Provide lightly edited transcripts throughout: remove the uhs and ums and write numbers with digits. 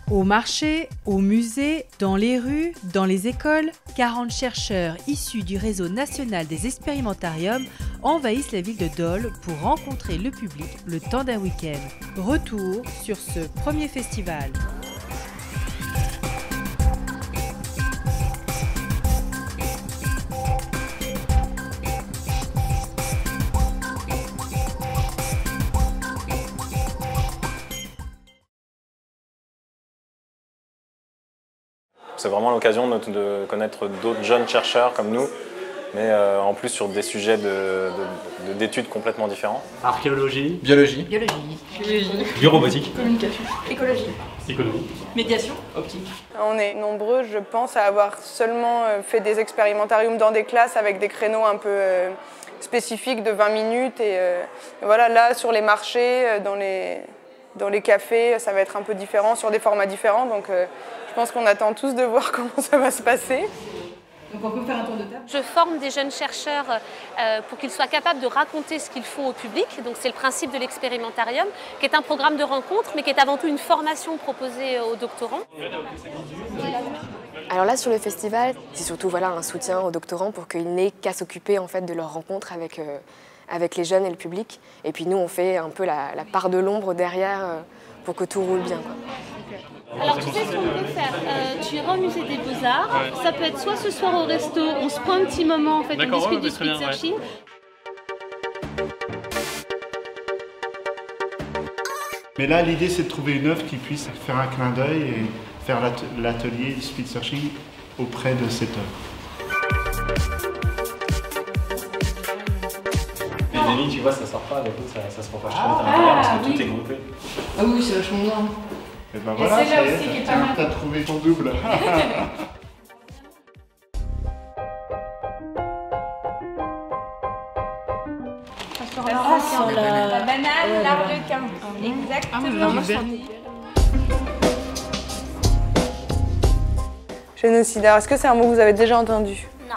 Au marché, au musée, dans les rues, dans les écoles, 40 chercheurs issus du réseau national des expérimentariums envahissent la ville de Dole pour rencontrer le public le temps d'un week-end. Retour sur ce premier festival. C'est vraiment l'occasion de connaître d'autres jeunes chercheurs comme nous, mais en plus sur des sujets d'études complètement différents. Archéologie, biologie, biorobotique, communication, écologie, économie, médiation, optique. On est nombreux, je pense, à avoir seulement fait des expérimentariums dans des classes avec des créneaux un peu spécifiques de 20 minutes. Et voilà, là, sur les marchés, dans les cafés, ça va être un peu différent, sur des formats différents. Donc je pense qu'on attend tous de voir comment ça va se passer. Donc on peut faire un tour de table. Je forme des jeunes chercheurs pour qu'ils soient capables de raconter ce qu'ils font au public. Donc c'est le principe de l'expérimentarium, qui est un programme de rencontre, mais qui est avant tout une formation proposée aux doctorants. Alors là, sur le festival, c'est surtout un soutien aux doctorants pour qu'ils n'aient qu'à s'occuper en fait, de leur rencontre avec les jeunes et le public. Et puis nous, on fait un peu la part de l'ombre derrière pour que tout roule bien, quoi. Alors tu sais ce qu'on peut faire, tu iras au musée des Beaux-Arts, ça peut être soit ce soir au resto, on se prend un petit moment en fait, on discute du speed searching. Mais là, l'idée, c'est de trouver une œuvre qui puisse faire un clin d'œil et faire l'atelier du speed searching auprès de cette œuvre. Les amis, tu vois, ça sort pas avec eux, ça se partage trop à l'intérieur parce que tout est groupé. Ah oui, c'est vachement bien. Et ben voilà, ça y est, t'as trouvé ton double. La banane, l'arlequin. Exactement. Génocidaire, est-ce que c'est un mot que vous avez déjà entendu? Non.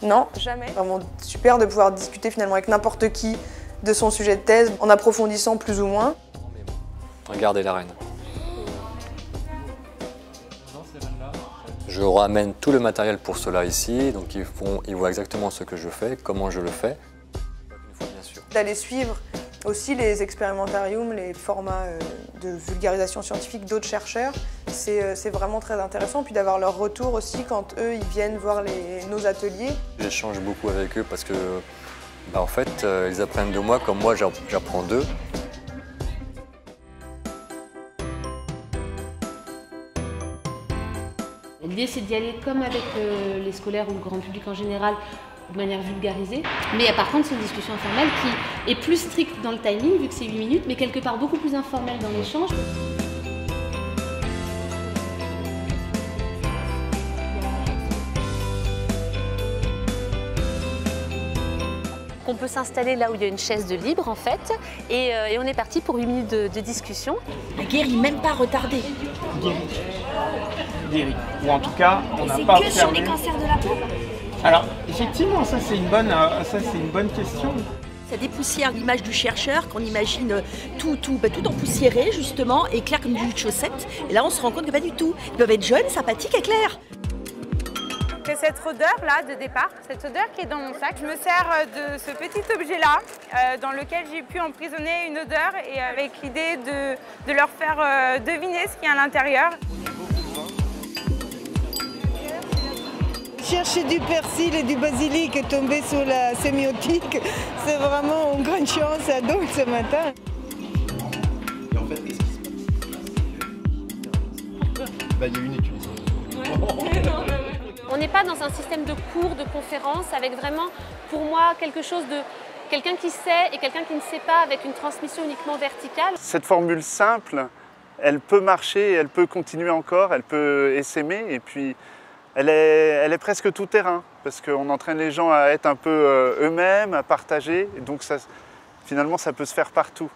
Non, jamais. Vraiment super de pouvoir discuter finalement avec n'importe qui de son sujet de thèse, en approfondissant plus ou moins. Regardez la reine. Je ramène tout le matériel pour cela ici, donc ils voient exactement ce que je fais, comment je le fais. Bien sûr. D'aller suivre aussi les expérimentariums, les formats de vulgarisation scientifique d'autres chercheurs, c'est vraiment très intéressant. Puis d'avoir leur retour aussi quand eux, ils viennent voir nos ateliers. J'échange beaucoup avec eux parce que, en fait, ils apprennent de moi comme moi j'apprends d'eux. L'idée c'est d'y aller comme avec les scolaires ou le grand public en général, de manière vulgarisée. Mais par contre c'est une discussion informelle qui est plus stricte dans le timing vu que c'est 8 minutes, mais quelque part beaucoup plus informelle dans l'échange. On peut s'installer là où il y a une chaise de libre en fait, et on est parti pour 8 minutes de discussion. La guérit, même pas retardée. Guéri. Ou en tout cas, on n'a pas observé. C'est que sur les cancers de la peau? Alors, effectivement, ça c'est une bonne question. Ça dépoussière l'image du chercheur, qu'on imagine tout empoussiéré justement, et clair comme du chaussette. Et là, on se rend compte que pas du tout. Ils peuvent être jeunes, sympathiques et clairs. C'est cette odeur-là de départ, cette odeur qui est dans mon sac. Je me sers de ce petit objet-là, dans lequel j'ai pu emprisonner une odeur et avec l'idée de leur faire deviner ce qu'il y a à l'intérieur. Chercher du persil et du basilic et tomber sur la sémiotique, c'est vraiment une grande chance à Dole ce matin. Et en fait, qu'est-ce qui se passe? Il y a une étude. On n'est pas dans un système de cours, de conférences, avec vraiment, pour moi, quelque chose de quelqu'un qui sait et quelqu'un qui ne sait pas, avec une transmission uniquement verticale. Cette formule simple, elle peut marcher, elle peut continuer encore, elle peut essaimer, et puis elle est presque tout terrain, parce qu'on entraîne les gens à être un peu eux-mêmes, à partager, et donc finalement ça peut se faire partout.